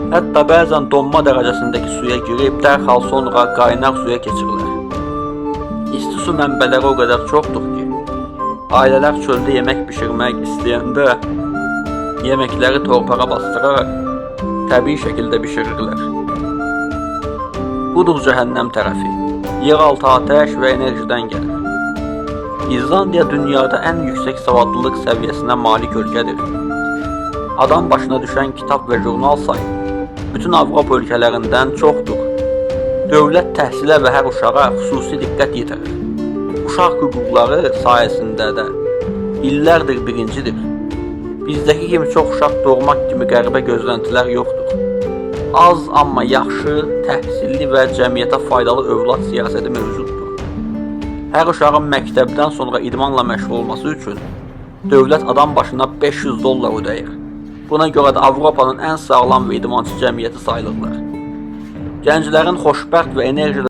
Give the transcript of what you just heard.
Hətta bəzən donma dərəcəsindəki suya girib dərhal sonra qaynaq suya keçirlər. İsti su mənbələri o qədər çoxdur ki, ailələr çöldə yemək bişirmək istəyəndə yeməkləri torpağa bastıraraq təbii şəkildə bişirirlər. Budur cəhənnəm tərəfi, yeraltı atəş və enerjidən gəlir. İzlandiya dünyada ən yüksək savadlılıq səviyyəsinə malik ölkədir. Adam başına düşən kitab və jurnal sayı bütün Avropa ölkələrindən çoxdur. Dövlət təhsilə və hər uşağa xüsusi diqqət yetirir. Uşaq hüquqları sayəsində də illərdir birincidir. Bizdəki kimi çox uşaq doğmaq kimi qəribə gözləntilər yoxdur. Az, amma yaxşı, təhsilli və cəmiyyətə faydalı övlad siyasəti mövcuddur. Hər uşağın məktəbdən sonra idmanla məşğul olması üçün dövlət adam başına $500 ödəyir. Buna görə də Avropanın ən sağlam və idmançı cəmiyyəti sayılırlar. Gənclərin xoşbəxt və enerjili